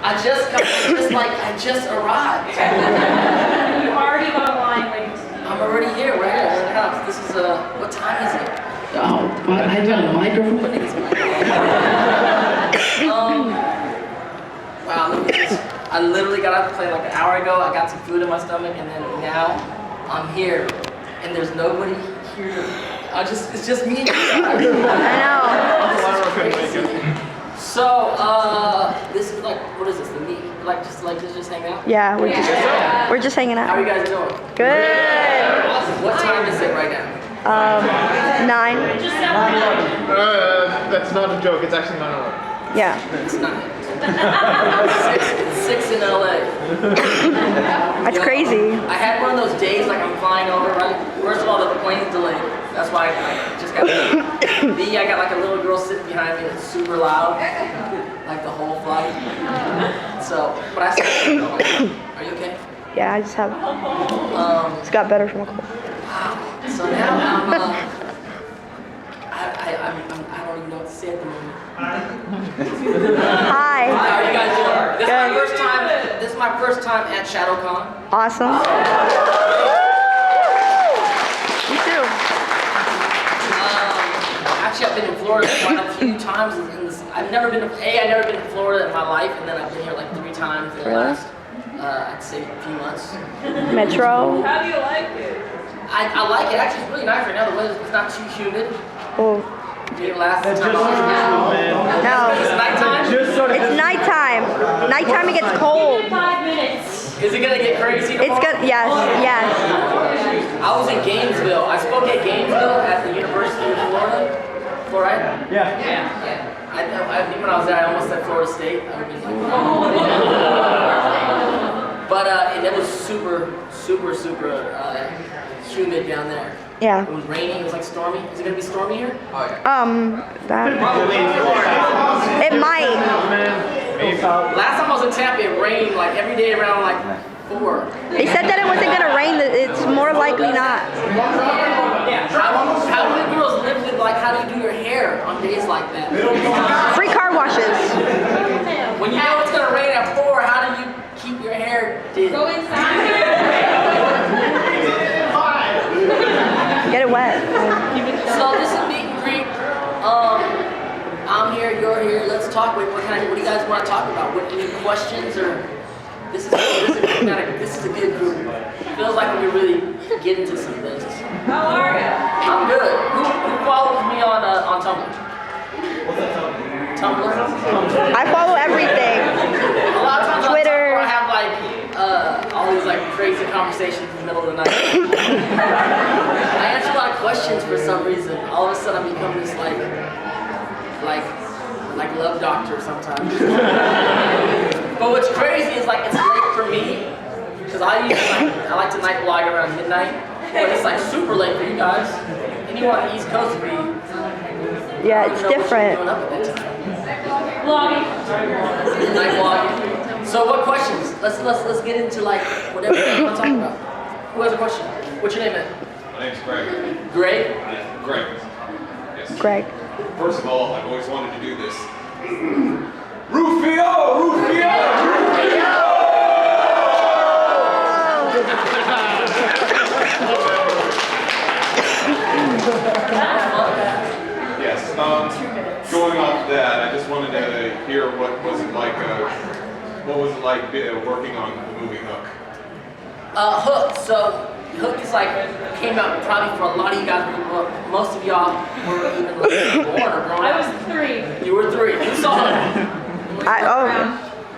I just arrived. You already got a line waiting. I'm already here, right here in the house. This is, what time is it? Oh, but I got a microphone. Wow, look at this. I literally got out to play like an hour ago. I got some food in my stomach, and then now I'm here, and there's nobody here. It's just me and you guys. I know. So, this is like, what is this? The meet? Just hang out? Yeah, we're just hanging How are out. you guys doing? Good. What time is it right now? 9. That's not a joke. It's actually 9/11. Yeah. It's not. Six in LA. That's crazy. I had one of those days like I'm flying over, right? First of all, the plane's delayed. That's why I just got B, I got like a little girl sitting behind me that's super loud. Like the whole flight. So, but I said, are you okay? Yeah, I just have. It's got better from a cold. Wow. So now I don't even know what to say at the moment. Hi. How are you guys doing? Good. This is my first time at Shadocon. Awesome. Me too. Actually, I've been in Florida quite a few times. I've never been to Florida in my life, and then I've been here like 3 times in the last, I'd say, a few months. Metro. How do you like it? I like it. Actually, it's really nice right now. The weather's not too humid. Oh. Last time No. It's nighttime? It's nighttime. Nighttime it gets cold. 5 minutes. Is it gonna get crazy tomorrow? It's good. Yes. Yes. I was in Gainesville. I spoke at Gainesville at the University of Florida. Florida? Yeah. I think when I was there, I almost said Florida State. But and it was super humid down there. Yeah. It was raining. It was like stormy. Is it gonna be stormy here? That. It might. Last time I was in Tampa, it rained like every day around like 4. They said that it wasn't gonna rain. It's more likely not. How do you girls live with how do you do your hair on days like that? Free car washes. When you know it's gonna rain at 4, how do you keep your hair did? Go inside. Get it wet. So this is meet and greet. I'm here, you're here. Let's talk. What do you guys want to talk about? What any questions or? This is a good group. Feels like we really get into some things. How are you? I'm good. Who follows me on Tumblr? Tumblr? I follow everything. A lot of times Twitter. on Tumblr I have all these crazy conversations in the middle of the night. I answer a lot of questions for some reason. All of a sudden I become this like love doctor sometimes. But what's crazy is it's late for me because I like to night vlog around midnight, but it's super late for you guys. Anyone on the East Coast would be. Yeah, it's different. Vlogging. Night vlogging. So what questions? Let's get into whatever you want to talk about. Who has a question? What's your name, man? My name's Greg. Greg? Yeah, Greg. Yes. Greg. First of all, I've always wanted to do this. Rufio! Rufio! Rufio! Yes. Going off that, I just wanted to hear what was it like working on the movie Hook. Hook. So Hook is came out probably for a lot of you guys. Most of y'all were even born or grown I up. was 3. You were 3. You saw it.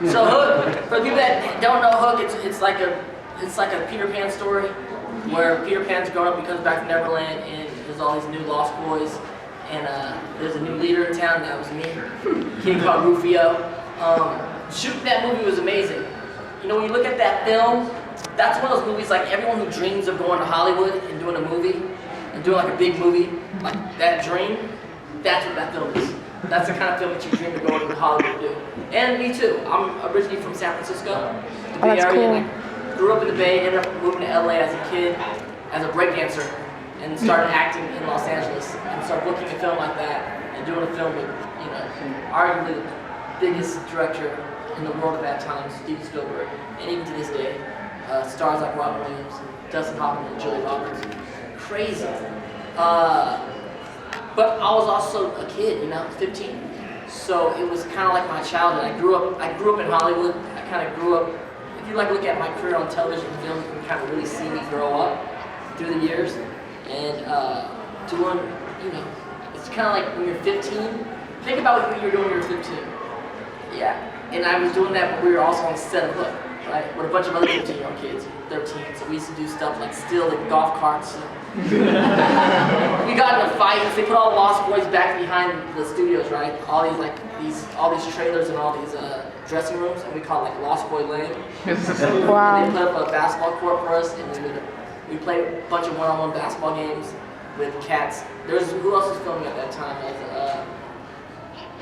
So Hook, for people that don't know Hook, it's like a Peter Pan story where Peter Pan's grown up, he comes back to Neverland, and there's all these new lost boys, and there's a new leader in town. That was me, a kid called Rufio. Shooting that movie was amazing. You know, when you look at that film, that's one of those movies everyone who dreams of going to Hollywood and doing a movie, and doing a big movie, that dream, that's what that film is. That's the kind of film that you dream of going to Hollywood to do. And me too. I'm originally from San Francisco, the Bay Area. Cool. And grew up in the Bay, ended up moving to LA as a kid, as a breakdancer, and started acting in Los Angeles. And started booking a film like that, and doing a film with, arguably biggest director in the world at that time, Steven Spielberg, and even to this day, stars like Robin Williams, Dustin Hoffman, and Julia Roberts. Crazy. But I was also a kid, 15. So it was kind of like my childhood. I grew up in Hollywood. I kind of grew up. If you look at my career on television and film, you can kind of really see me grow up through the years. And doing, it's kind of like when you're 15. Think about what you were doing when you were 15. Yeah. And I was doing that, but we were also on the set of Hook, right? With a bunch of other 15-year-old kids, 13. So we used to do stuff like steal the golf carts. We got into fights. They put all the Lost Boys back behind the studios, right? All these trailers and all these dressing rooms, and we call it like Lost Boy Lane. Wow. They put up a basketball court for us, and we played a bunch of one-on-one basketball games with cats. Who else was filming at that time?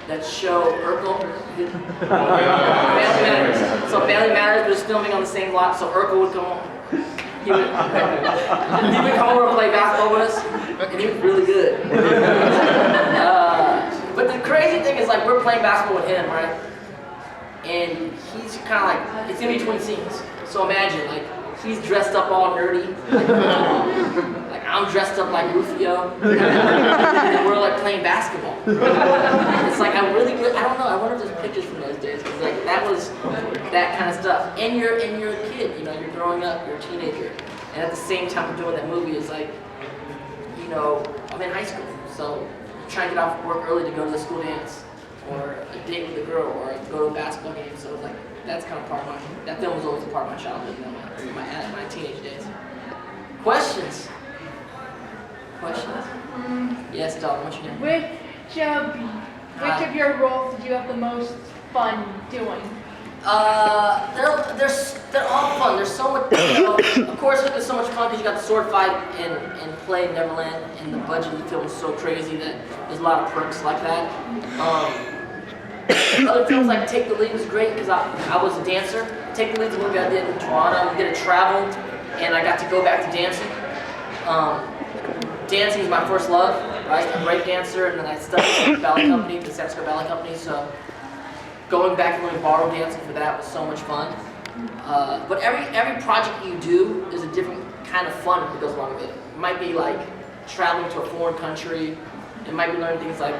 That show Urkel. Family Matters. So Family Matters was filming on the same lot, so Urkel would come home. He would come over and play basketball with us, and he was really good. But the crazy thing is, like, we're playing basketball with him, right? And he's kind of like, it's in between scenes. So imagine, like, he's dressed up all nerdy. Like I'm dressed up like Rufio. And we're like playing basketball. It's like, I don't know, I wonder if there's pictures from those days. Because like, that was that kind of stuff. And you're a kid, you're growing up, you're a teenager. And at the same time of doing that movie, it's like, I'm in high school. So I'm trying to get off work early to go to the school dance, or a date with a girl, or go to a basketball game. So it's like, that's kind of that film was always a part of my childhood, my teenage days. Questions? Yes, Dog, what's your name? Which of your roles did you have the most fun doing? They're all fun. There's so much. Of course, there's so much fun because you got the sword fight and play Neverland, and the budget of the film is so crazy that there's a lot of perks like that. Other films like Take the Lead was great because I was a dancer. Take the Lead is a movie I did in Toronto. We did a travel, and I got to go back to dancing. Dancing is my first love, right? I'm a break dancer, and then I studied at the ballet company, the San Francisco Ballet Company. So going back and learning ballroom dancing for that was so much fun. But every project you do is a different kind of fun that goes along with it. It might be like traveling to a foreign country. It might be learning things like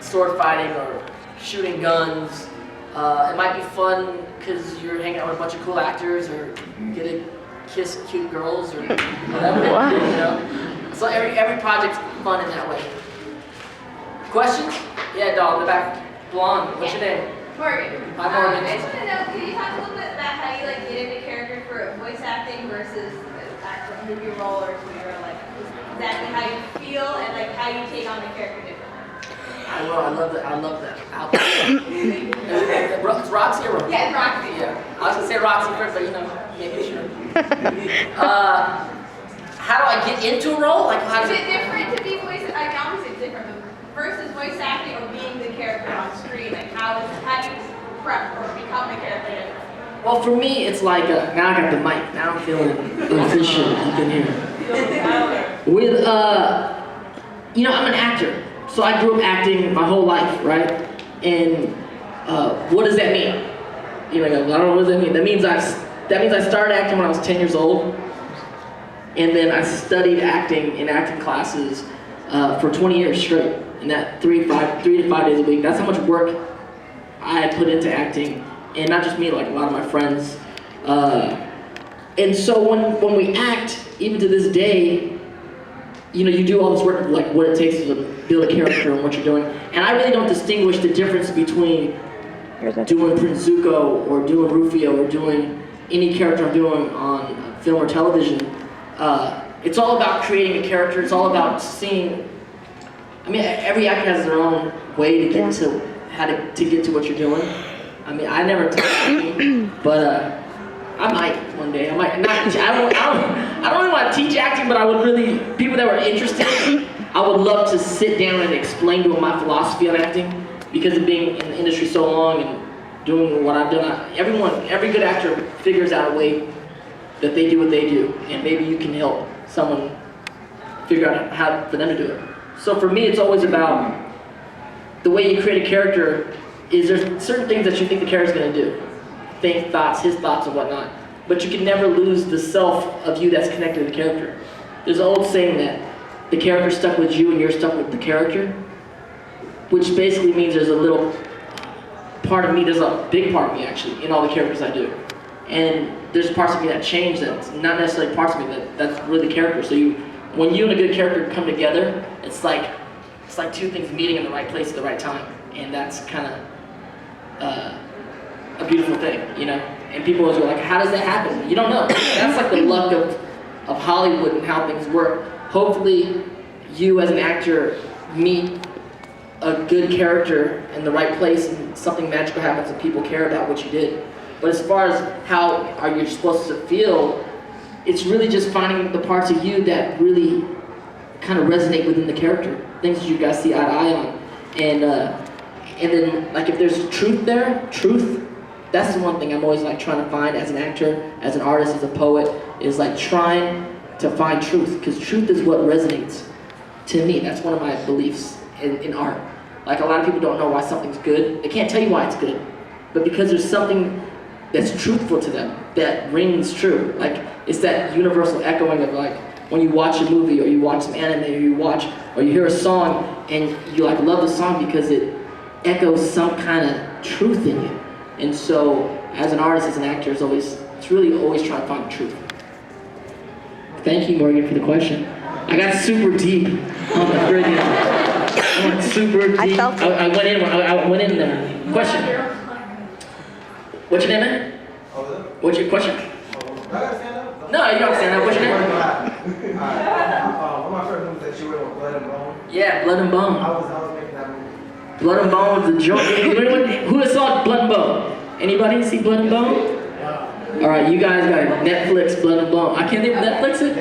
sword fighting or shooting guns. It might be fun because you're hanging out with a bunch of cool actors, or get to kiss cute girls, or whatever. So every project's fun in that way. Questions? Yeah, dog in the back. Blonde. What's your name? Morgan. Hi, Morgan. I just want to know, can you talk a little bit about how you get into character for voice acting versus actual movie role, or so you're exactly how you feel and how you take on the character differently? I love that. It's Roxy or Roxy? Yeah, Roxy. Yeah. I was gonna say Roxy first, but maybe sure. How do I get into a role? How Is does it different to be voice? Obviously it's different, but versus voice acting or being the character on screen. How do you prep or become the character? Well, for me, it's like now I got the mic. Now I'm feeling official up in here. With I'm an actor. So I grew up acting my whole life, right? And what does that mean? I don't know what does that mean. That means I started acting when I was 10 years old, and then I studied acting in acting classes for 20 years straight, and that 3 to 5 days a week. That's how much work I had put into acting, and not just me, a lot of my friends. And so when we act, even to this day, you do all this work of what it takes to build a character and what you're doing. And I really don't distinguish the difference between doing Prince Zuko or doing Rufio or doing any character I'm doing on film or television. It's all about creating a character. It's all about seeing. Every actor has their own way to get to how to get to what you're doing. I never touch acting, but I might one day. I might not. I don't really want to teach acting, but I would really, people that were interested, I would love to sit down and explain to them my philosophy on acting, because of being in the industry so long and doing what I've done. Every good actor figures out a way that they do what they do, and maybe you can help someone figure out how for them to do it. So for me, it's always about the way you create a character is there certain things that you think the character's gonna do. Think, thoughts, his thoughts and whatnot. But you can never lose the self of you that's connected to the character. There's an old saying that the character's stuck with you and you're stuck with the character, which basically means there's a little part of me, there's a big part of me actually, in all the characters I do. And there's parts of me that change that's not necessarily parts of me that's really the character. So when you and a good character come together, it's like two things meeting in the right place at the right time. And that's kind of a beautiful thing, you know? And people always go like, how does that happen? You don't know. That's like the luck of Hollywood and how things work. Hopefully, you as an actor meet a good character in the right place and something magical happens and people care about what you did. But as far as how are you supposed to feel, it's really just finding the parts of you that really kind of resonate within the character. Things that you guys see eye to eye on. And then like if there's truth there, that's the one thing I'm always like trying to find as an actor, as an artist, as a poet, is like trying to find truth, because truth is what resonates to me. That's one of my beliefs in art. Like a lot of people don't know why something's good. They can't tell you why it's good, but because there's something that's truthful to them, that rings true. Like it's that universal echoing of like when you watch a movie or you watch some anime or you hear a song and you like love the song because it echoes some kind of truth in you. And so, as an artist, as an actor, it's really always trying to find the truth. Thank you, Morgan, for the question. I got super deep on the friggin'. I went super deep. I felt it. I went in there. Question. What's your name, man? What's your question? No, you don't stand up. What's your name? One of my first movies that you were with Blood and Bone. Yeah, Blood and Bone. I was making that movie. Blood and Bone was a joke. Who has saw Blood and Bone? Anybody see Blood and Bone? Alright, you guys got Netflix, Blood and Bone. I can't think of Netflix it?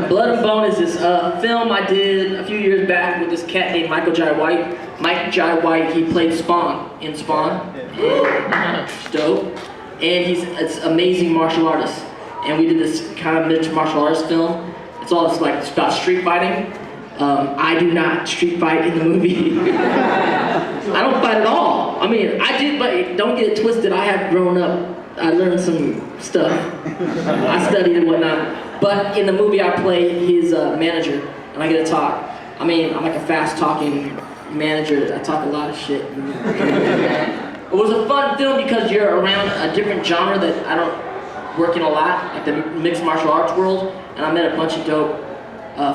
Blood and Bone is this film I did a few years back with this cat named Michael Jai White. Mike Jai White, he played Spawn in Spawn. It's dope. And he's an amazing martial artist. And we did this kind of mixed martial arts film. It's all like it's about street fighting. I do not street fight in the movie. I don't fight at all. I mean, I did, but don't get it twisted. I have grown up. I learned some stuff. I studied and whatnot. But in the movie, I play his manager, and I get to talk. I mean, I'm like a fast-talking manager. I talk a lot of shit. It was a fun film because you're around a different genre that I don't work in a lot, like the mixed martial arts world, and I met a bunch of dope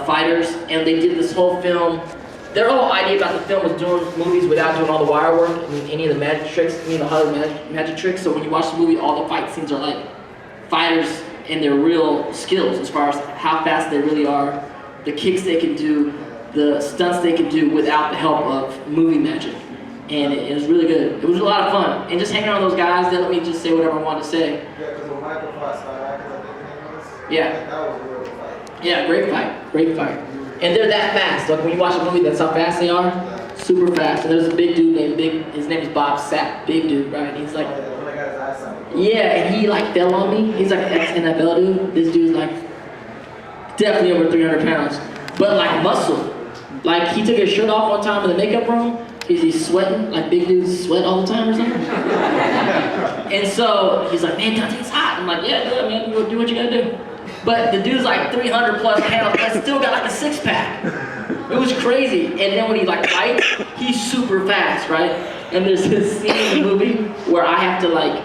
fighters, and they did this whole film. Their whole idea about the film was doing movies without doing all the wire work and any of the magic tricks, any of the Hollywood magic tricks. So when you watch the movie, all the fight scenes are like fighters and their real skills as far as how fast they really are, the kicks they can do, the stunts they can do without the help of movie magic. And it was really good. It was a lot of fun. And just hanging around with those guys, they let me just say whatever I wanted to say. Yeah, because when Michael fought Scott Atkins, I think his name was. Yeah. That was a real fight. Yeah, great fight, great fight. And they're that fast. Like when you watch a movie, that's how fast they are. Super fast. And there's a big dude named his name is Bob Sapp, big dude, right? And he's like, When I got his eyesight. yeah, and he like fell on me. He's like an ex-NFL dude. This dude's like definitely over 300 pounds, but like muscle. Like he took his shirt off one time in the makeup room. He's sweating, like big dudes sweat all the time or something. And so he's like, man, Dante, it's hot. I'm like, yeah, good, man, do what you gotta do. But the dude's like 300 plus pounds, but still got like a six pack. It was crazy. And then when he like fights, he's super fast, right? And there's this scene in the movie where I have to like,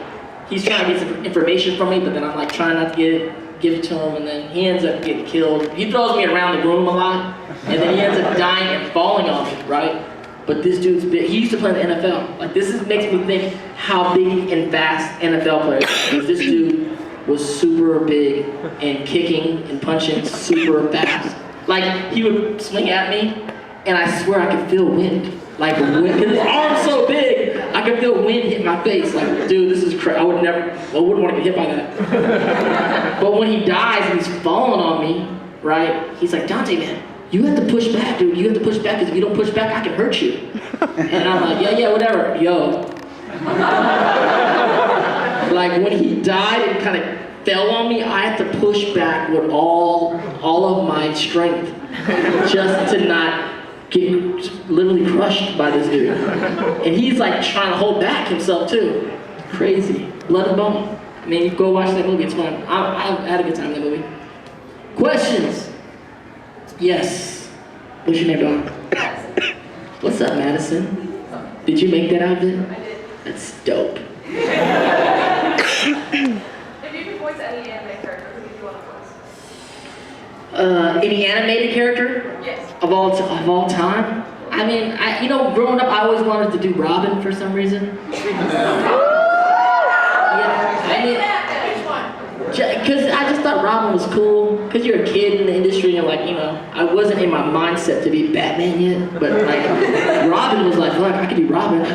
he's trying to get some information from me, but then I'm like trying not to give it to him, and then he ends up getting killed. He throws me around the room a lot, and then he ends up dying and falling on me, right? But this dude's big. He used to play in the NFL. Like this makes me think how big and fast NFL players are. Because this dude was super big and kicking and punching super fast. Like he would swing at me, and I swear I could feel wind. Like wind. His arm's so big, I could feel wind hit my face. Like, dude, this is crazy. I wouldn't want to get hit by that. But when he dies and he's falling on me, right? He's like, Dante, man, you have to push back, dude. You have to push back, because if you don't push back, I can hurt you. And I'm like, yeah, whatever. Yo. Like when he died and kind of fell on me, I had to push back with all of my strength, just to not get literally crushed by this dude. And he's like trying to hold back himself too. Crazy. Blood and bone. I mean, you go watch that movie, it's fun. I had a good time in that movie. Questions? Yes. What's your name, dog? What's up, Madison? Did you make that outfit? I did. That's dope. If you could voice any anime character, who would you want to voice? Any animated character? Yes. Of all time? I mean, growing up, I always wanted to do Robin for some reason. Because I just thought Robin was cool. Because you're a kid in the industry, and I wasn't in my mindset to be Batman yet. But Robin was like, look, I could do Robin.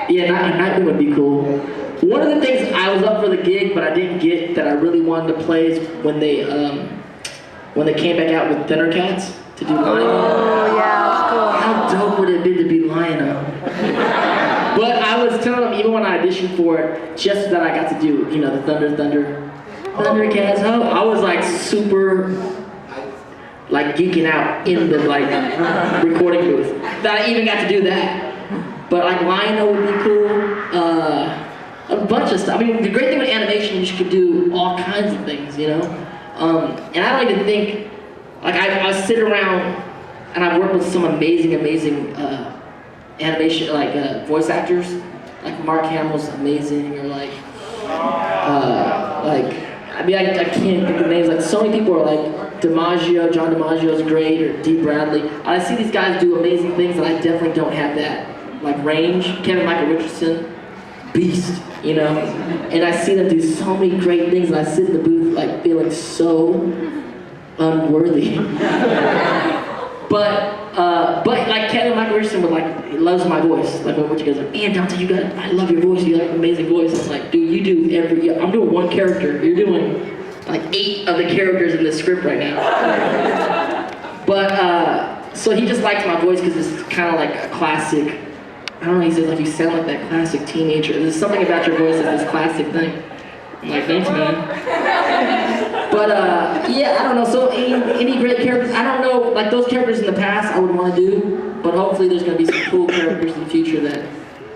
Yeah, Nightwing would be cool. One of the things I was up for the gig, but I didn't get that I really wanted to play is when they came back out with Thundercats to do Lion. Oh yeah, that's cool. How dope would it have been to be Lion? But I was telling them, even when I auditioned for it, just that I got to do, the Thundercats. I was super, geeking out in the recording booth. That I even got to do that. But Lion would be cool. A bunch of stuff. I mean, the great thing with animation is you could do all kinds of things, And I don't even think, I sit around and I've worked with some amazing animation, voice actors. Mark Hamill's amazing, or I can't think of names. So many people are John DiMaggio's great, or Dee Bradley. I see these guys do amazing things, and I definitely don't have that. Range, Kevin Michael Richardson, beast, And I see them do so many great things, and I sit in the booth feeling so unworthy. But Kevin Michael Richardson he loves my voice. What you guys are, man, Danta, I love your voice. You have an amazing voice. It's dude, you do I'm doing one character. You're doing 8 of the characters in this script right now. But so he just likes my voice because it's kind of a classic. I don't know. He says you sound like that classic teenager. There's something about your voice that's this classic thing. I'm thanks, man. But yeah, I don't know. So any great characters? I don't know. Those characters in the past, I would want to do. But hopefully, there's going to be some cool characters in the future that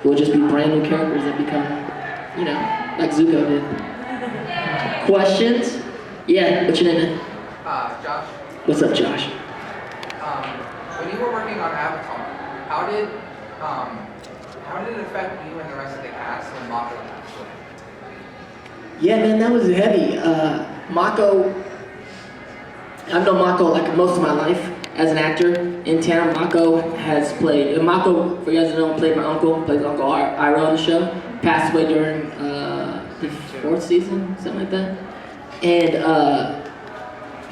will just be brand new characters that become, like Zuko did. Questions? Yeah. What's your name? Josh. What's up, Josh? When you were working on Avatar, how did it affect you and the rest of the cast and Mako actually? Yeah, man, that was heavy. Mako, I've known Mako most of my life as an actor in town. Mako has played, Mako, for you guys to know, played my uncle, plays Uncle Ira on the show. Passed away during the 4th season, something like that. And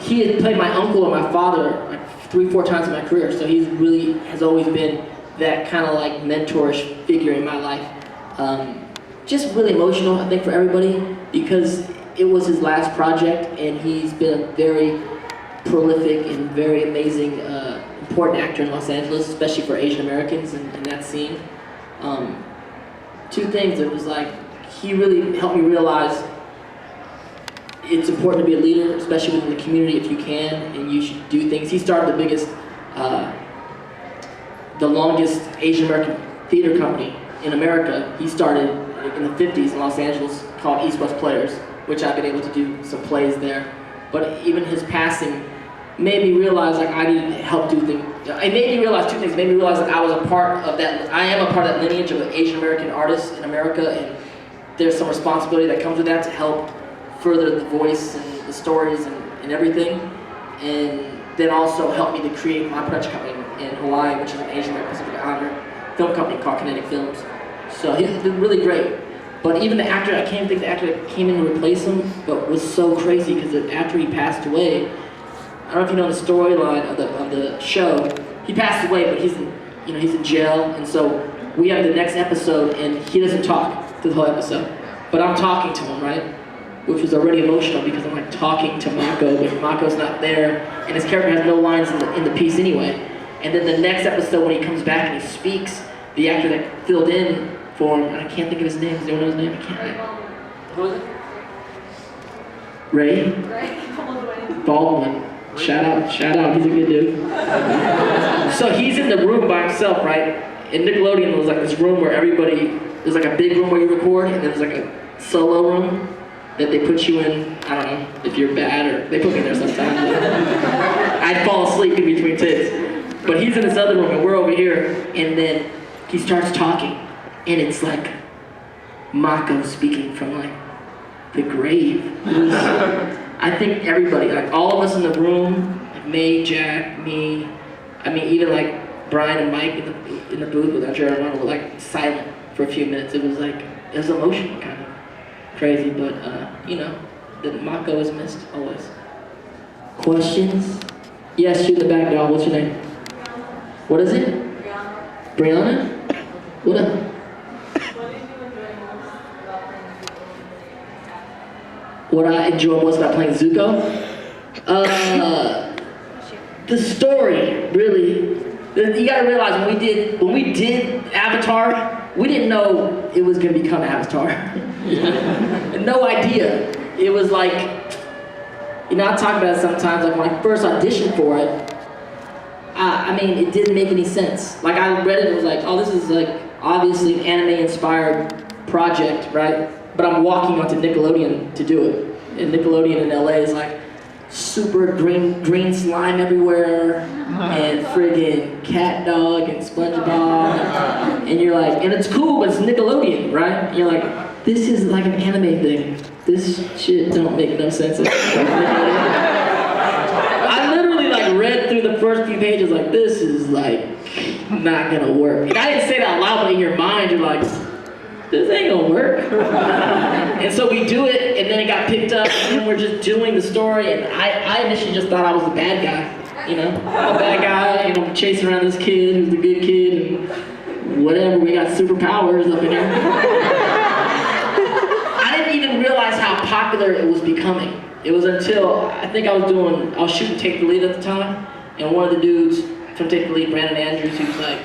he had played my uncle and my father 3-4 times in my career, so he really has always been that kind of mentorish figure in my life. Just really emotional, I think, for everybody, because it was his last project, and he's been a very prolific and very amazing, important actor in Los Angeles, especially for Asian Americans in that scene. 2 things, it was he really helped me realize it's important to be a leader, especially within the community if you can, and you should do things. He started the longest Asian American theater company in America. He started in the 50s in Los Angeles called East West Players, which I've been able to do some plays there. But even his passing made me realize I need to help do things. It made me realize 2 things. It made me realize I was a part of that. I am a part of that lineage of Asian American artists in America, and there's some responsibility that comes with that to help further the voice and the stories and everything. And then also helped me to create my production company in Hawaii, which is an Asian American Pacific Islander film company called Kinetic Films. So he's been really great. But even the actor, I can't think the actor that came in to replace him, but was so crazy because after he passed away, I don't know if you know the storyline of the show. He passed away, but he's in jail, and so we have the next episode, and he doesn't talk through the whole episode. But I'm talking to him, right? Which was already emotional because I'm talking to Mako, but Mako's not there, and his character has no lines in the piece anyway. And then the next episode when he comes back and he speaks, the actor that filled in for him, and I can't think of his name. Does anyone know his name? I can't. Who is it? Ray? Right? Baldwin. Shout out, he's a good dude. So he's in the room by himself, right? And Nickelodeon was like this room where there's like a big room where you record, and there's like a solo room that they put you in. I don't know if you're bad, or they put me there sometimes. I'd fall asleep in between takes. But he's in this other room, and we're over here, and then he starts talking, and it's like Mako speaking from like the grave. I think everybody, like all of us in the room, like May, Jack, me, I mean even like Brian and Mike in the booth with Andrea and Ronald were like silent for a few minutes. It was emotional, kind of crazy, but you know, the Mako is missed always. Questions? Yes, shoot in the back, dog. What's your name? What is it? Brianna. What up? What I enjoy most about playing Zuko? The story, really. You gotta realize when we did Avatar, we didn't know it was gonna become Avatar. No idea. It was like, you know, I talk about it sometimes, like when I first auditioned for it, I mean, it didn't make any sense. Like I read it, it was like, oh, this is like obviously an anime-inspired project, right? But I'm walking onto Nickelodeon to do it. And Nickelodeon in LA is like super green slime everywhere, and friggin' cat dog and SpongeBob, and you're like, and it's cool, but it's Nickelodeon, right? And you're like, this is like an anime thing. This shit don't make no sense. I literally like read through the first few pages like, this is like not gonna work. And I didn't say that out loud, but in your mind you're like, this ain't gonna work. And so we do it, and then it got picked up, and then we're just doing the story, and I initially just thought I was the bad guy, you know? I'm a bad guy, you know, chasing around this kid who's the good kid, and whatever, we got superpowers up in here. I didn't even realize how popular it was becoming. It was until, I think I was shooting Take the Lead at the time, and one of the dudes from Take the Lead, Brandon Andrews, who's like,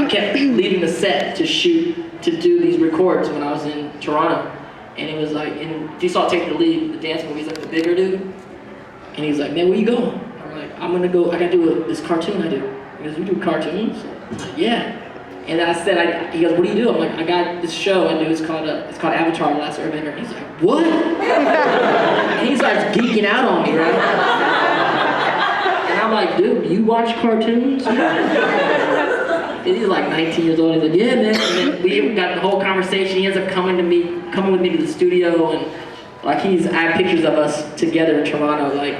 kept leaving the set to do these records when I was in Toronto. And he was like, and if you saw Take the Lead, the dance movie, he's like the bigger dude. And he's like, man, where you going? I'm like, I gotta do this cartoon I do. He goes, you do cartoons? I'm like, yeah. And I said, he goes, what do you do? I'm like, I got this show I do, it's called Avatar: The Last Airbender. And he's like, what? And he starts geeking out on me, right? And I'm like, dude, you watch cartoons? And he's like 19 years old. He's like, yeah, man. And then we got the whole conversation. He ends up coming with me to the studio, and like I have pictures of us together in Toronto, like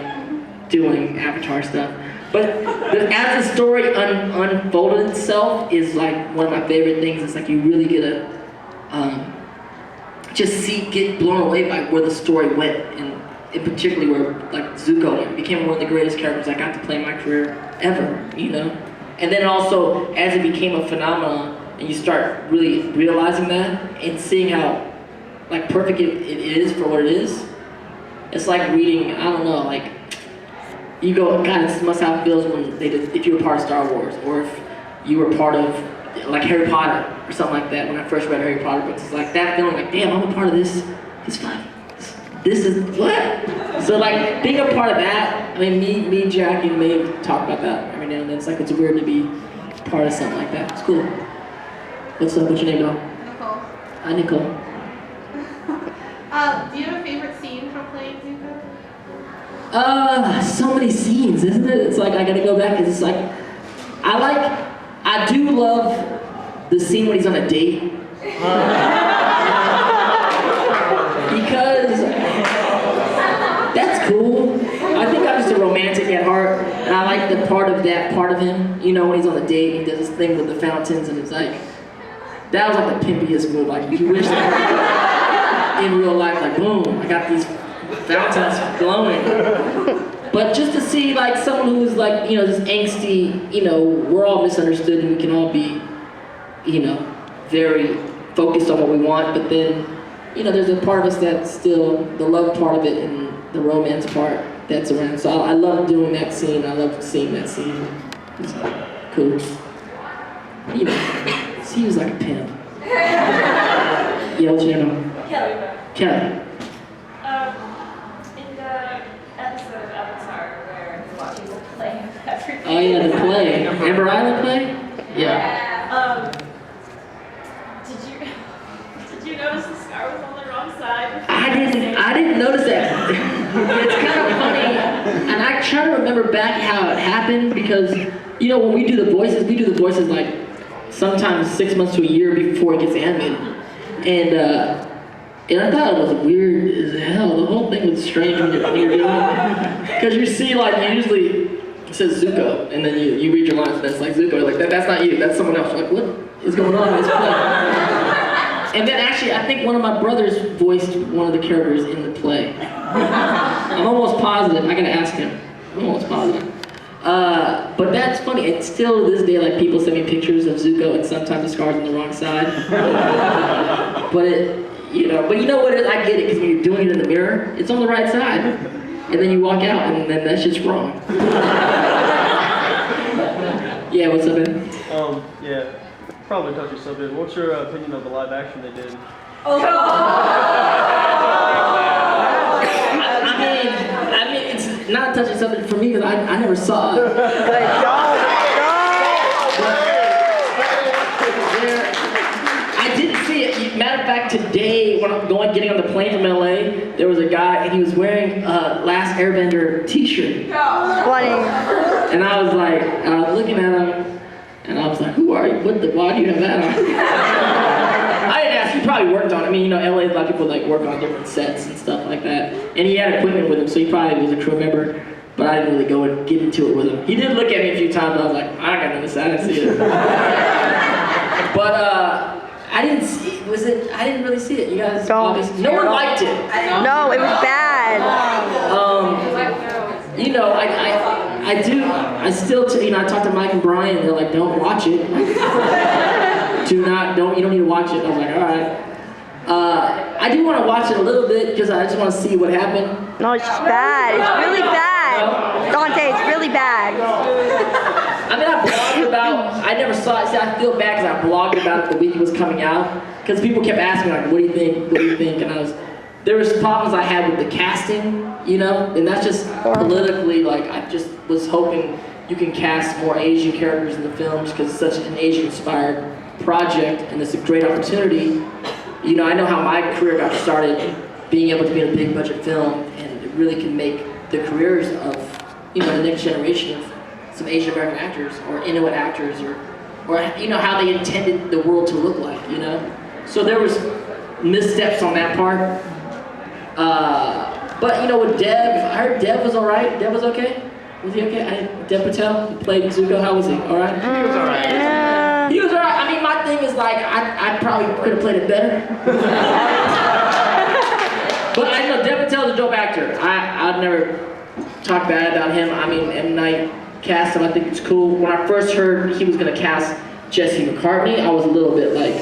doing Avatar stuff. But as the story unfolded itself is like one of my favorite things. It's like you really get to get blown away by where the story went, and in particularly where like Zuko became one of the greatest characters I got to play in my career ever, you know? And then also, as it became a phenomenon, and you start really realizing that, and seeing how like perfect it is for what it is, it's like reading, I don't know, like, you go, God, this must how it feels when if you were part of Star Wars, or if you were part of, like Harry Potter, or something like that, when I first read Harry Potter books. It's like that feeling like, damn, I'm a part of this. It's fun. This is, what? So like, being a part of that, I mean, me, Jack, and May talk about that every now and then. It's like, it's weird to be part of something like that. It's cool. What's your name, dog? Nicole. Hi, Nicole. Do you have a favorite scene from playing Zuko? So many scenes, isn't it? It's like, I gotta go back, 'cause it's like, I do love the scene when he's on a date. Because that's cool. I think I'm just a romantic at heart, and I like that part of him. You know, when he's on the date, he does this thing with the fountains, and it's like, that was like the pimpiest move. Like, you wish that in real life, like, boom, I got these fountains glowing. But just to see like someone who is like, you know, this angsty, you know, we're all misunderstood, and we can all be, you know, very focused on what we want, but then, you know, there's a part of us that's still the love part of it and the romance part that's around. So I love doing that scene. I love seeing that scene. It's cool. You know, he was like a pimp. Yeah, what's your name? Kelly. Kelly. In the episode of Avatar where he walks Amber Island play? Yeah. Did you notice the scar was on the wrong side? I didn't notice that. It's kind of funny, and I try to remember back how it happened because, you know, when we do the voices like sometimes 6 months to a year before it gets animated. And I thought it was weird as hell. The whole thing was strange when you're doing it. Because you see, like, usually it says Zuko, and then you read your lines and it's like Zuko. You're like, that's not you, that's someone else. You're like, what is going on in this play? And then actually, I think one of my brothers voiced one of the characters in the play. I'm almost positive. I gotta ask him. I'm almost positive. But that's funny. It's still to this day, like, people send me pictures of Zuko, and sometimes the scar's on the wrong side. But you know what it is? I get it, because when you're doing it in the mirror, it's on the right side. And then you walk out, and then that's just wrong. Yeah, what's up, man? Yeah, probably touch your subject. What's your opinion of the live action they did? I mean, it's not touching something for me because I never saw it. I didn't see it. Matter of fact, today when I'm getting on the plane from LA, there was a guy and he was wearing a Last Airbender T-shirt. Funny. And I was looking at him, and I was like, "Who are you? Why do you have that on?" I didn't ask. He probably worked on it. I mean, you know, LA, a lot of people like work on different sets and stuff like that. And he had equipment with him, so he probably was a crew member. But I didn't really go and get into it with him. He did look at me a few times, and I was like, I got this. I didn't see it. But I didn't see. I didn't really see it. You guys, obviously, no one liked it. No, it was bad. You know, I still, you know, I talked to Mike and Brian, they're like, don't watch it. You don't need to watch it. I was like, all right. I do want to watch it a little bit because I just want to see what happened. No, it's just bad. It's really bad. Dante, it's really bad. I mean, I never saw it. See, I feel bad because I blogged about it the week it was coming out. Because people kept asking me, like, what do you think? What do you think? And there was problems I had with the casting, you know? And that's just politically, like, I just was hoping you can cast more Asian characters in the films because it's such an Asian-inspired project and it's a great opportunity. You know, I know how my career got started being able to be in a big budget film, and it really can make the careers of, you know, the next generation of some Asian American actors or Inuit actors or you know, how they intended the world to look like, you know? So there was missteps on that part. But you know, with Dev, I heard Dev was all right. Dev was okay? Was he okay? Dev Patel, who played Zuko, how was he? All right? He was all right. Yeah. He was all right. I mean, my thing is like, I probably could have played it better. But I know Dev Patel's a dope actor. I'd never talk bad about him. I mean, M. Night cast him, I think it's cool. When I first heard he was gonna cast Jesse McCartney, I was a little bit like,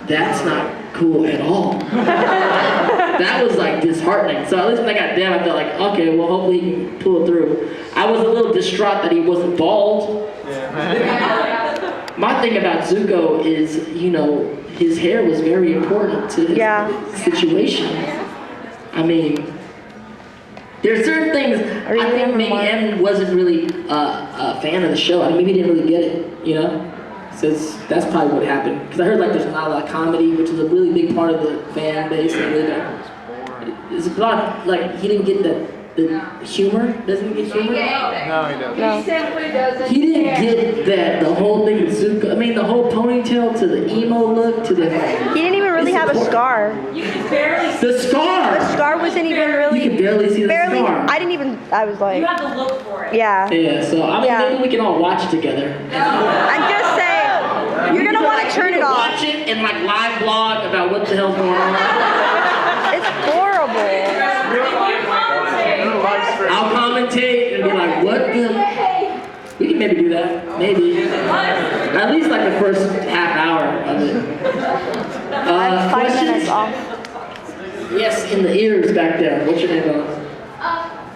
that's not cool at all. That was like disheartening. So at least when I got Dev, I felt like, okay, well hopefully he can pull it through. I was a little distraught that he wasn't bald. Yeah. My thing about Zuko is, you know, his hair was very important to his situation. I mean, there's certain things, I think maybe M wasn't really a fan of the show. I mean, maybe he didn't really get it, you know? So that's probably what happened. Because I heard like there's not a lot of comedy, which is a really big part of the fan base. It's a lot, like, he didn't get the humor. Doesn't he get humor? No, he doesn't. No. He simply doesn't. He didn't get that, the whole thing with Zuko. I mean, the whole ponytail to the emo look to the... He didn't even really have a scar. You can barely see. The scar! The scar wasn't even really... You could barely see the Barely. scar. I didn't even... I was like... You have to look for it. Yeah. Yeah, so I mean, Yeah. maybe we can all watch it together. I'm just saying, you're gonna want to turn it off. Watch it and like live blog about what the hell's going on. It's horrible. I'll commentate and be like, what the... We can maybe do that, maybe. At least like the first half hour of it. I have 5 minutes off. Yes, in the ears back there. What's your name, Alex?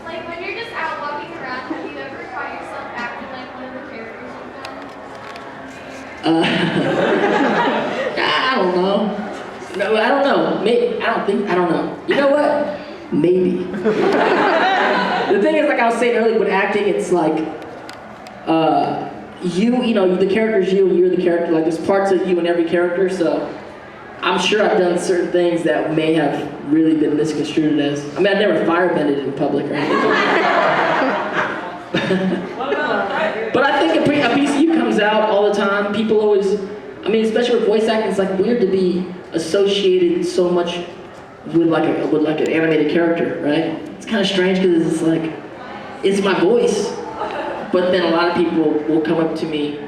Like when you're just out walking around, have you ever caught yourself acting like one of the characters you've done? I don't know. No, I don't know. Maybe. I don't know. You know what? Maybe. The thing is, like I was saying earlier, with acting, it's like, you know, the character's you, and you're the character. Like, there's parts of you in every character, so I'm sure I've done certain things that may have really been misconstrued as. I mean, I never firebended in public or anything. But I think a piece of you comes out all the time. People always, I mean, especially with voice acting, it's like weird to be associated so much with like an animated character, right? It's kind of strange because it's like, it's my voice. But then a lot of people will come up to me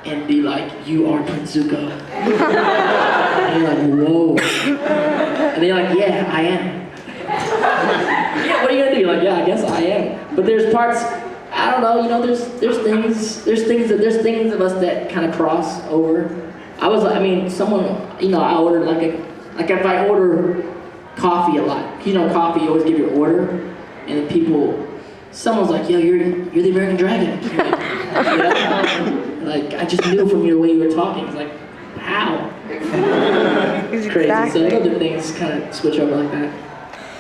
and be like, "You are Prince Zuko." And you're like, "Whoa." And they're like, "Yeah, I am." Yeah, what are you gonna do? You're like, "Yeah, I guess I am." But there's parts, I don't know, you know, there's things of us that kind of cross over. I mean, someone, you know, I ordered like if I order coffee a lot, you know, coffee, you always give your order, and then someone's like, "Yo, you're the American Dragon." Like, I just knew from the way you were talking. It's like, how? It's crazy. Exactly. So other things kind of switch over like that.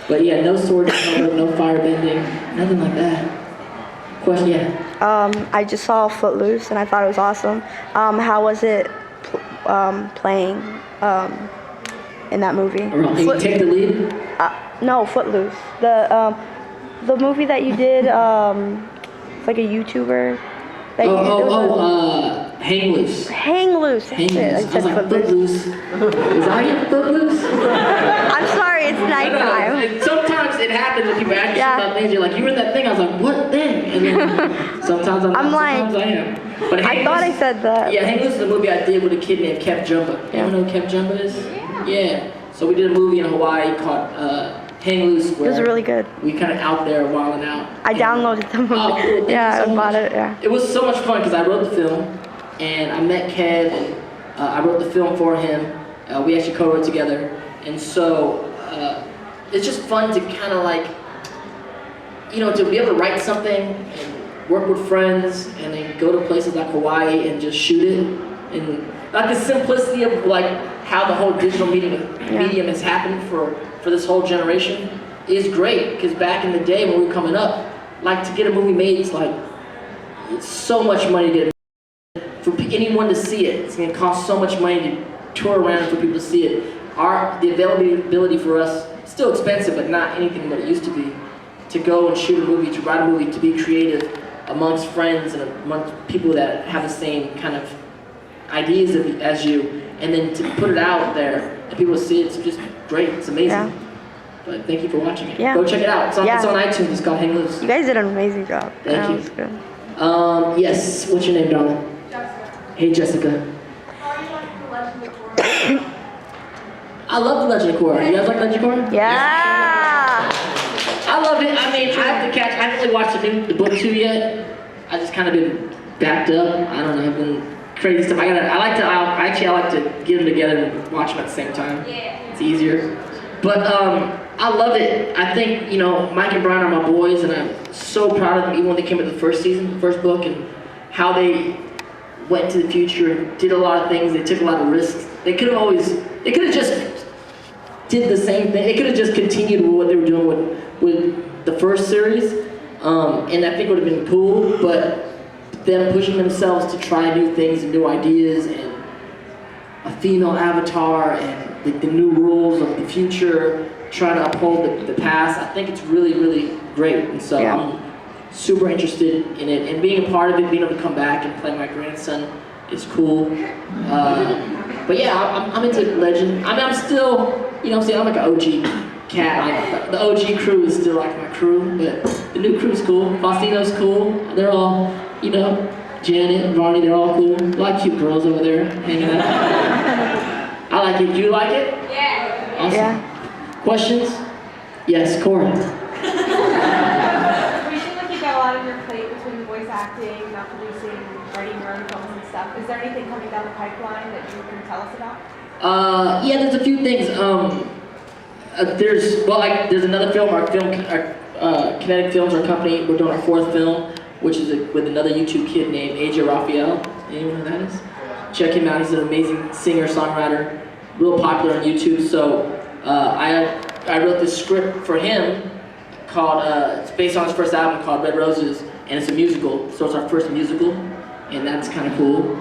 But yeah, no sword, no fire bending, nothing like that. Question, yeah. I just saw Footloose and I thought it was awesome. How was it playing in that movie? Did you take the lead? No, Footloose. The movie that you did, it's like a YouTuber. Hang Loose. Hang Loose. Hang Loose. I I was like, Footloose. Was I in Footloose? I'm sorry, it's nighttime. Sometimes it happens when people ask you about things, you're like, "You were in that thing?" I was like, "What thing?" And then sometimes I'm not, like, sometimes I am. But I thought I said that. Yeah, Hang Loose is a movie I did with a kid named Kev Jumba. You ever know who Kev Jumba is? Yeah. So we did a movie in Hawaii called Hang Loose. It was really good. We kind of out there wilding out. I downloaded the movie. Oh, cool. Yeah, I bought it. Yeah. It was so much fun because I wrote the film, and I met Kev, and I wrote the film for him. We actually co-wrote together, and so it's just fun to kind of like, you know, to be able to write something and work with friends, and then go to places like Hawaii and just shoot it, and like the simplicity of like how the whole digital medium has happened for this whole generation is great, because back in the day when we were coming up, like to get a movie made, it's so much money to get it. For anyone to see it, it's going to cost so much money to tour around for people to see it. The availability for us, still expensive, but not anything that it used to be, to go and shoot a movie, to write a movie, to be creative amongst friends and amongst people that have the same kind of ideas as you, and then to put it out there and people see it, it's just great. It's amazing. Yeah. But thank you for watching it. Yeah. Go check it out. It's on iTunes. It's called Hang Loose. You guys did an amazing job. Thank you. Was good. Yes. What's your name, darling? Jessica. Hey, Jessica. How do you like the Legend of Korra? I love the Legend of Korra. You guys like Legend of Korra? Yeah. I love it. I mean, I haven't really watched the book 2 yet. I just kind of been backed up. I don't know. I've been crazy stuff. I like to get them together and watch them at the same time. Yeah. It's easier. But I love it. I think, you know, Mike and Brian are my boys, and I'm so proud of them, even when they came with the first season, the first book, and how they went to the future and did a lot of things. They took a lot of risks. They could have just did the same thing. They could have just continued with what they were doing with the first series, and I think it would have been cool, but them pushing themselves to try new things and new ideas, and a female avatar, and the new rules of the future, trying to uphold the past. I think it's really, really great, and so I'm super interested in it, and being a part of it, being able to come back and play my grandson is cool. But yeah, I'm into Legend. I mean, I'm still, you know what I'm saying, I'm like an OG cat. Like, the OG crew is still like my crew, but the new crew's cool. Faustino's cool. They're all, you know, Janet and Barney, they're all cool. A lot of cute girls over there hanging out. I like it. Do you like it? Yeah. Awesome. Yeah. Questions? Yes, Cora. We seem like you've got a lot on your plate between the voice acting, not producing, writing your own films and stuff. Is there anything coming down the pipeline that you can tell us about? Yeah, there's a few things. There's another film. Our Kinetic Films, our company, we're doing our 4th film, which is with another YouTube kid named AJ Raphael. Anyone know who that is? Check him out. He's an amazing singer-songwriter, real popular on YouTube. So I wrote this script for him called, it's based on his first album called Red Roses, and it's a musical. So it's our first musical. and that's kind of cool.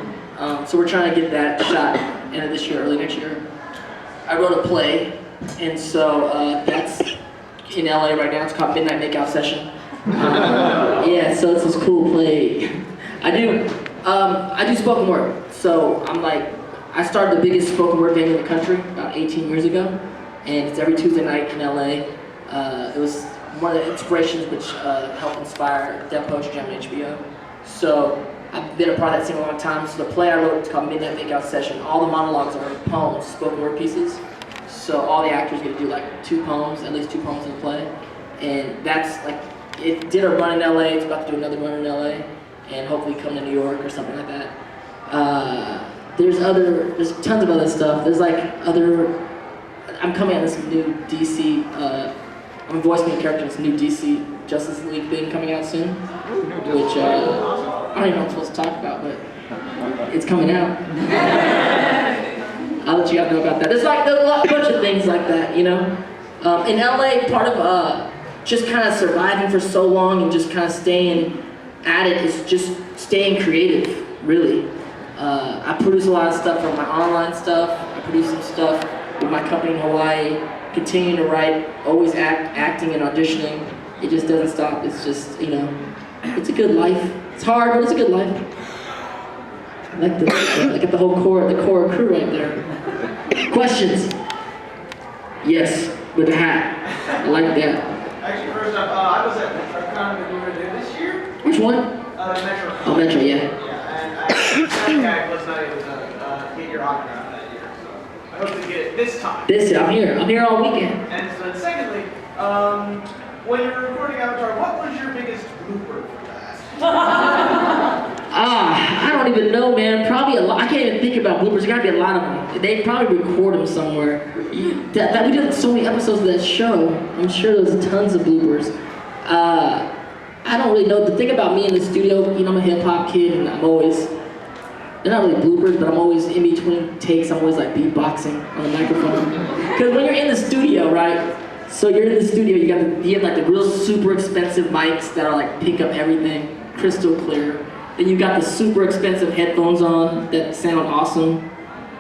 So we're trying to get that shot end of this year, early next year. I wrote a play, and so that's in LA right now. It's called Midnight Makeout Session. Yeah, so it's this cool play. I do spoken word. So I started the biggest spoken word game in the country about 18 years ago, and it's every Tuesday night in LA. It was one of the inspirations which helped inspire Deaf Poetry Jam on HBO. So I've been a part of that scene a long time. So the play I wrote is called Midnight Makeout Session. All the monologues are poems, spoken word pieces. So all the actors get to do like at least two poems in the play. And that's it did a run in LA, it's about to do another run in LA, and hopefully come to New York or something like that. There's tons of other stuff. I'm coming out with this new DC, I'm voicing a character in this new DC Justice League thing coming out soon, which I don't even know what I'm supposed to talk about, but it's coming out. I'll let you guys know about that. There's a bunch of things like that, you know? In LA, part of just kind of surviving for so long and just kind of staying at it is just staying creative, really. I produce a lot of stuff from my online stuff. I produce some stuff with my company in Hawaii, continuing to write, always acting and auditioning. It just doesn't stop. It's just, it's a good life. It's hard, but it's a good life. I like the whole core crew right there. Questions? Yes, with the hat. I like that. Actually, first up, I was at Shadocon that we were there this year. Which one? Metro. Oh, Metro, yeah. Yeah, and I was not able to get your autograph that year, so I hope to get it this time. I'm here all weekend. And so, secondly, when you were recording Avatar, what was your biggest blooper for that? I don't even know, man. Probably a lot. I can't even think about bloopers. There gotta be a lot of them. They probably record them somewhere. We did so many episodes of that show. I'm sure there's tons of bloopers. I don't really know. The thing about me in the studio, I'm a hip hop kid, and they're not really bloopers, but I'm always in between takes. I'm always like beatboxing on the microphone. Because when you're in the studio, right? So you're in the studio, you have like the real super expensive mics that are like pick up everything, crystal clear. Then you got the super expensive headphones on that sound awesome.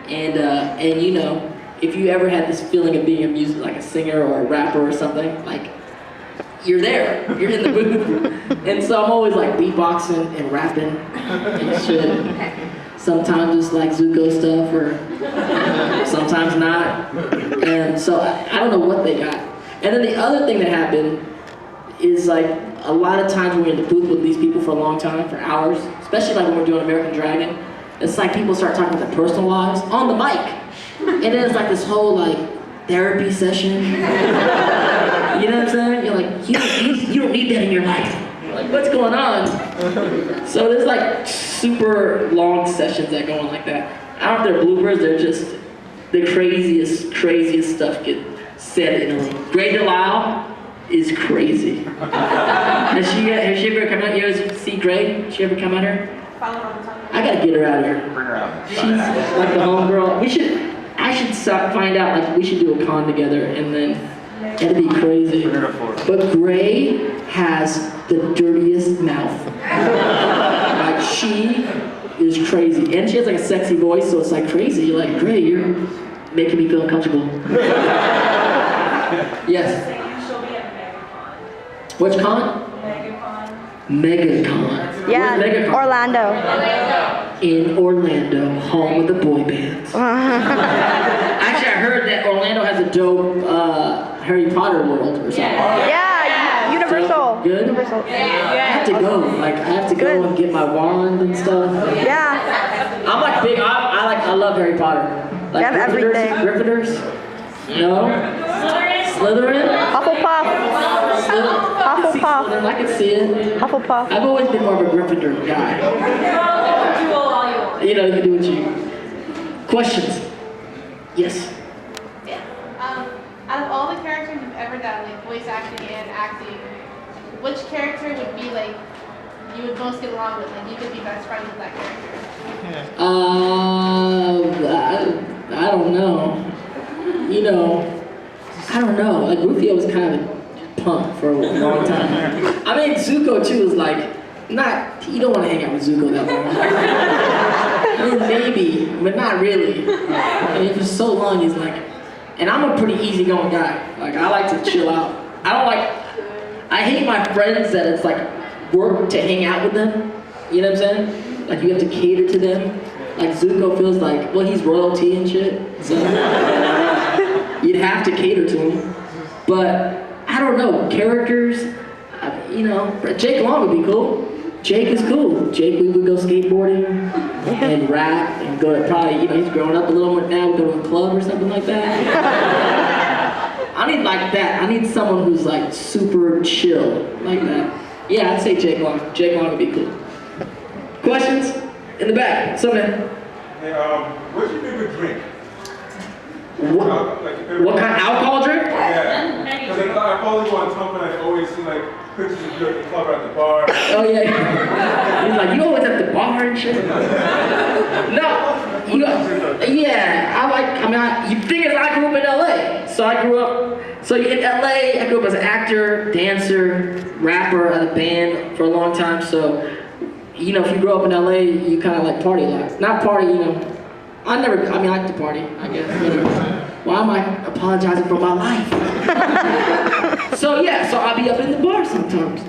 And if you ever had this feeling of being like a singer or a rapper or something, like you're there, you're in the booth. And so I'm always like beatboxing and rapping and shit. Sometimes it's like Zuko stuff or sometimes not. And so I don't know what they got. And then the other thing that happened is like a lot of times when we're in the booth with these people for a long time, for hours, especially like when we're doing American Dragon, it's like people start talking about their personal lives on the mic. And then it's like this whole like therapy session. You know what I'm saying? You're like, you don't need that in your life. Like, what's going on? So there's like super long sessions that go on like that. I don't know if they're bloopers, they're just the craziest stuff get said in a room. Gray Delisle is crazy. Has she ever come out? You ever see Gray? Has she ever come out here? I gotta get her out here. Bring her out. She's like the homegirl. I should find out, like, we should do a con together, and then it'd be crazy. But Gray has the dirtiest mouth. Like, she is crazy. And she has like a sexy voice, so it's like crazy. You're like, Gray, you're making me feel uncomfortable. Yes. Which con? MegaCon. Yeah, Where's MegaCon? Orlando. In Orlando, home of the boy bands. Actually, I heard that Orlando has a dope Harry Potter world or something. Yeah, Universal. So, good? Universal. I have to go. Like, I have to go and get my wand and stuff. Yeah. I'm like big. I love Harry Potter. Like You have everything. Gryffindors. No. Slytherin. Hufflepuff. Hufflepuff. I can see it. Hufflepuff. I've always been more of a Gryffindor guy. You know, you can do what you. Questions? Yes. Out of all the characters you've ever done, like voice acting and acting, which character would be like you would most get along with? Like you could be best friends with that character. I don't know. I don't know. Like Rufio was kind of a punk for a long time. I mean, Zuko too was like not, you don't want to hang out with Zuko that long. I mean, maybe, but not really. I mean, for so long, he's like, and I'm a pretty easygoing guy. Like, I like to chill out. I hate my friends that it's like work to hang out with them. You know what I'm saying? Like, you have to cater to them. Like, Zuko feels like, well, he's royalty and shit, so you'd have to cater to him. But, I don't know, characters, you know, Jake Long would be cool. Jake is cool. Jake, we would go skateboarding and rap and go to probably, you know, he's growing up a little bit now, go to a club or something like that. I need like that. I need someone who's like super chill, like that. Yeah, I'd say Jake Long. Jake Long would be cool. Questions? In the back. Something. Hey, what's your favorite drink? What kind of alcohol drink? Yeah. Because I follow you on Tumblr and I always see like pictures of you at the club or at the bar. Oh yeah. He's like, you always at the bar and shit. No, you know, yeah. You figure I grew up in LA. So I grew up, so in LA, I grew up as an actor, dancer, rapper, at a band for a long time. So, you know, if you grow up in LA, you kind of like party a lot. Not party, you know. I like to party, I guess. Why am I apologizing for my life? So yeah, so I'll be up in the bar sometimes.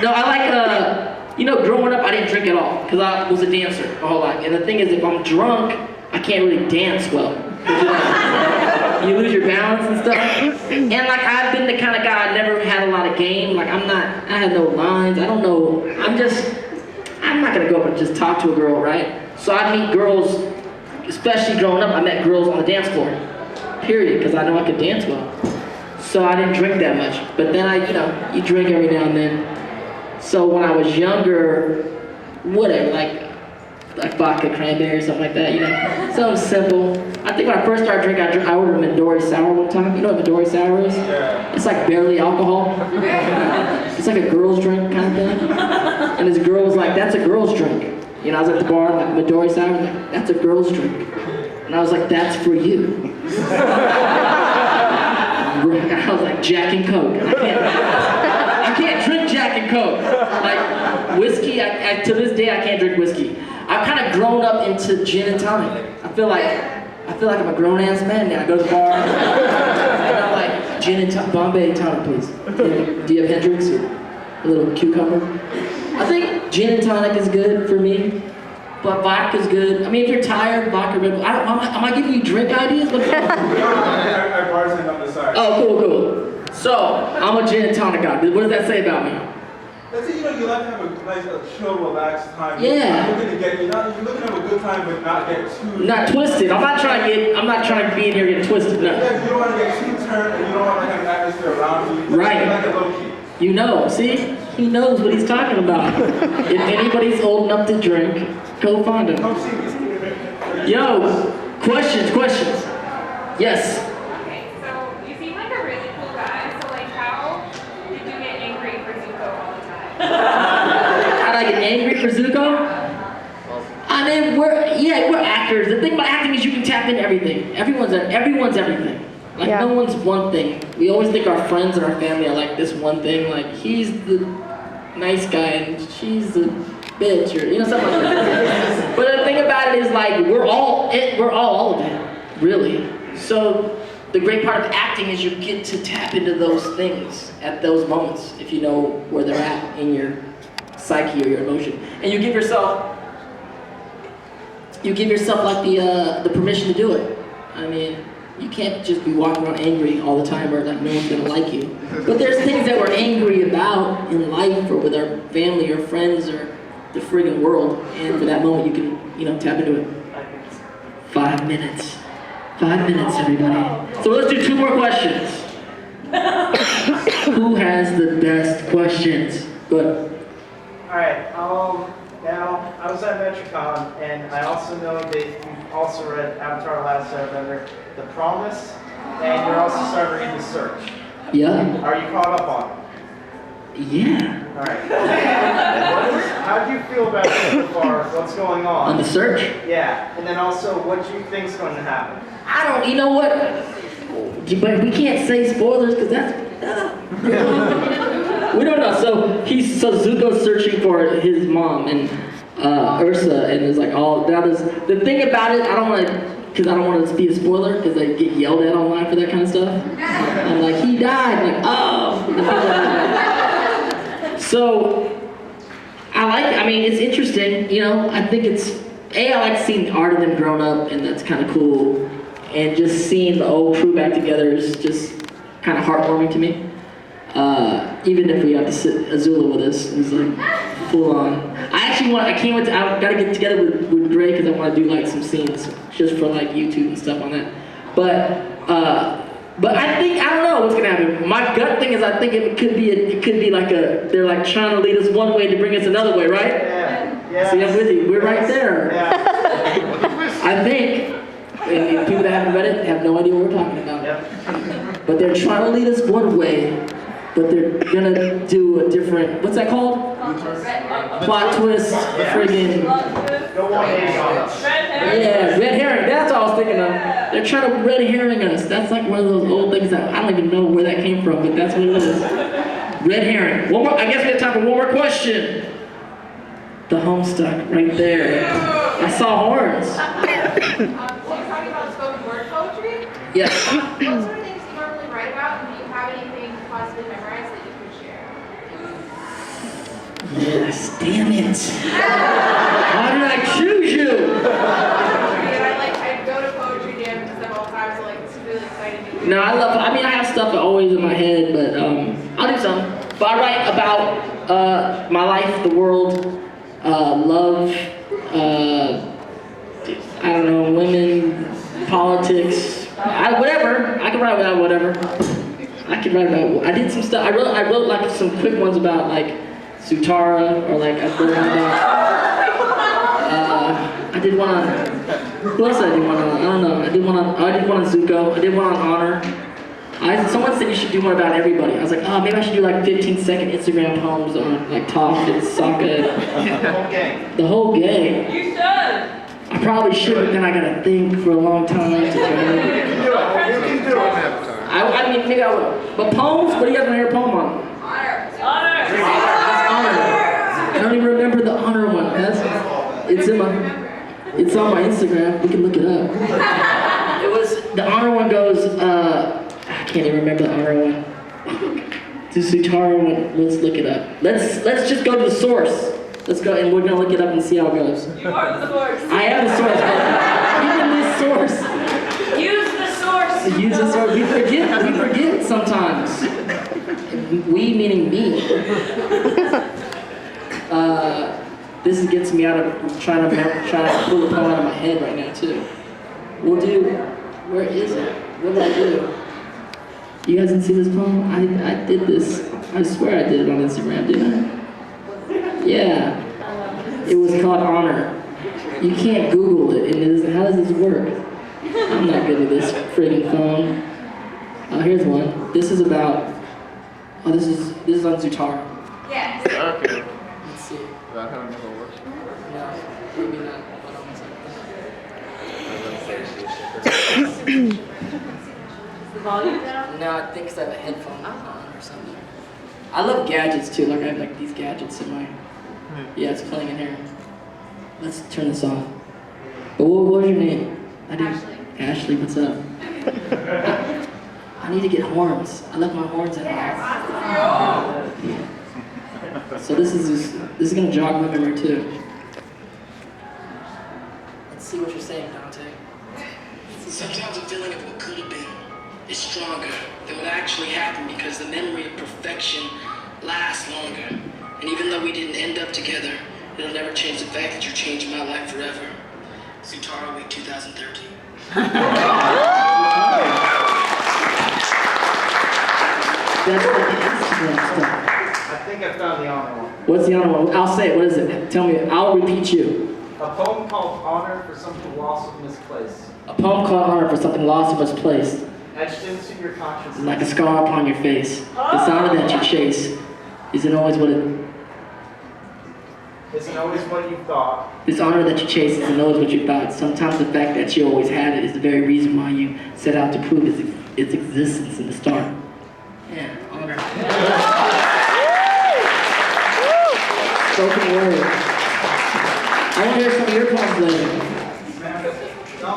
No, I like, you know, growing up I didn't drink at all, because I was a dancer my whole life. And the thing is, if I'm drunk, I can't really dance well. You lose your balance and stuff. And like, I've been the kind of guy, I never had a lot of game. Like, I had no lines, I don't know. I'm not gonna go up and just talk to a girl, right? So I meet girls, especially growing up, I met girls on the dance floor, period, because I know I could dance well. So I didn't drink that much. But then you drink every now and then. So when I was younger, whatever, like vodka, cranberry, or something like that, you know, something simple. I think when I first started drinking, I ordered a Midori Sour one time. You know what Midori Sour is? Yeah. It's like barely alcohol. It's like a girl's drink kind of thing. And this girl was like, that's a girl's drink. You know, I was at the bar, like Midori Sour, like, that's a girl's drink. And I was like, that's for you. I was like, Jack and Coke. I can't drink Jack and Coke. Like, whiskey, to this day, I can't drink whiskey. I've kind of grown up into gin and tonic. I feel like I'm a grown-ass man now. I go to the bar, and I'm like, gin and tonic, Bombay tonic, please. Do you have Hendrix or a little cucumber? I think gin and tonic is good for me, but vodka's good. I mean, if you're tired, vodka, Red Bull. Am I giving you drink ideas? I bartend on the side. Oh, cool. So, I'm a gin and tonic guy. What does that say about me? Let's say, you know, you like to have a nice, chill, relaxed time. Yeah. You're looking to have a good time, but not get too... Not twisted. I'm not trying to be in here getting twisted, no. Yeah, you don't want to get too turned, and you don't want to have an atmosphere around you. Right. Like a low key. You know, see? He knows what he's talking about. If anybody's old enough to drink, go find him. Yo, questions. Yes. Okay, so you seem like a really cool guy, so like how did you get angry for Zuko all the time? How'd I get angry for Zuko? I mean, we're actors. The thing about acting is you can tap into everything. Everyone's everything. Like, yeah. No one's one thing. We always think our friends and our family are like this one thing. Like, he's the nice guy and she's the bitch, or, you know, something like that. But the thing about it is, like, we're all of it, really. So the great part of acting is you get to tap into those things at those moments, if you know where they're at in your psyche or your emotion. And you give yourself like the permission to do it. I mean, you can't just be walking around angry all the time or like no one's gonna like you. But there's things that we're angry about in life or with our family or friends or the friggin' world. And for that moment you can, you know, tap into it. 5 minutes. 5 minutes, everybody. So let's do 2 more questions. Who has the best questions? Good. Alright, now, I was at Metricon, and I also know that you've also read Avatar: Last Airbender, The Promise, and you're also starting to read The Search. Yeah. Are you caught up on it? Yeah. Alright. How do you feel about it so far? What's going on? On The Search? Yeah, and then also, what do you think's going to happen? You know what? But we can't say spoilers, because that's... We don't know. So Zuko's searching for his mom and Ursa, and there's like all now. The thing about it, I don't want to. Because I don't want to be a spoiler, because I get yelled at online for that kind of stuff. I'm like, he died. I'm like, oh. So, I mean, it's interesting, you know. I think I like seeing the art of them grown up, and that's kind of cool. And just seeing the old crew back together is just kind of heartwarming to me. Even if we have to sit Azula with us, it's like full on. I gotta get together with Gray because I want to do like some scenes just for like YouTube and stuff on that. But I think, I don't know what's gonna happen. My gut thing is I think it could be like they're like trying to lead us one way to bring us another way, right? Yeah. See, I'm with you. We're right there. Yeah. I think, and people that haven't read it have no idea what we're talking about. Yep. But they're trying to lead us one way, but they're gonna do a different, what's that called? Plot twist, friggin'. Go 180 on us. Yeah, red herring, that's what I was thinking of. They're trying to red herring us. That's like one of those old things that I don't even know where that came from, but that's what it is. Red herring. One more, I guess we have time for one more question. The Homestuck, right there. I saw horns. We're talking about spoken word poetry. Yes. What sort of things do you normally write about, and do you have anything possibly memorized that you could share? Yes, damn it. How did I choose you? I go to poetry jams several times, so it's really exciting to do. No, I have stuff always in my head, but I'll do some. But I write about my life, the world, love, I don't know, women, politics, whatever. I can write about whatever. I did some stuff. I wrote like some quick ones about like Sutara, or like I wrote about. I did one on. Who else I did one on? I don't know. I did one on Zuko. I did one on honor. Someone said you should do one about everybody. I was like, oh, maybe I should do like 15-second Instagram poems on like Toph and Sokka. The whole gang. The whole gang. You should. I probably should, but then I gotta think for a long time to try to. You can do it. You can do it. I mean, maybe I will. But poems? What do you guys want to hear a poem on? Honor. That's honor. I don't even remember the honor one. It's on my Instagram. We can look it up. The honor one goes, I can't even remember the honor one. The Sutara one, let's look it up. Let's just go to the source. Let's go, and we're gonna look it up and see how it goes. You are the source. I am the source, but even this source. Use the source. Use the source. We forget sometimes. We meaning me. This gets me out of trying to pull the poem out of my head right now too. Where is it? What did I do? You guys didn't see this poem? I did this. I swear I did it on Instagram, didn't I? Yeah. It was called Honor. You can't Google it. How does this work? I'm not good at this friggin' phone. Here's one. This is about. This is on Zutara. Yes. Okay. Let's see. That how it never works. No, maybe not. The volume down? No, I think it's like a headphone on or something. I love gadgets too. Like I have like these gadgets in my. Yeah, it's playing in here. Let's turn this off. But what was your name? Ashley. Ashley, what's up? I need to get horns. I left my horns at home. So this is gonna jog my memory too. Let's see what you're saying, Dante. Sometimes a feeling of what could have been is stronger than what actually happened because the memory of perfection lasts longer. And even though we didn't end up together, it'll never change the fact that you changed my life forever. Sutara Week 2013. That's like the Instagram stuff. I think I found the honor one. What's the honor one? I'll say it. What is it? Tell me. I'll repeat you. A poem called Honor for Something Lost or Misplaced. A poem called Honor for Something Lost or Misplaced. Etched into your consciousness. Like a scar upon your face. This honor that you chase isn't always what it. Isn't always what you thought. This honor that you chase isn't always what you thought. Sometimes the fact that you always had it is the very reason why you set out to prove its existence in the start. Yeah, honor. Spoken word. I want to hear some of your poems later.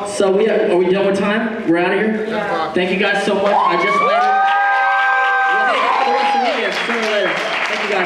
So are we done with time? We're out of here? Yeah. Thank you guys so much. I just landed. We'll hang out for the rest of the weekend sooner or later. Thank you guys.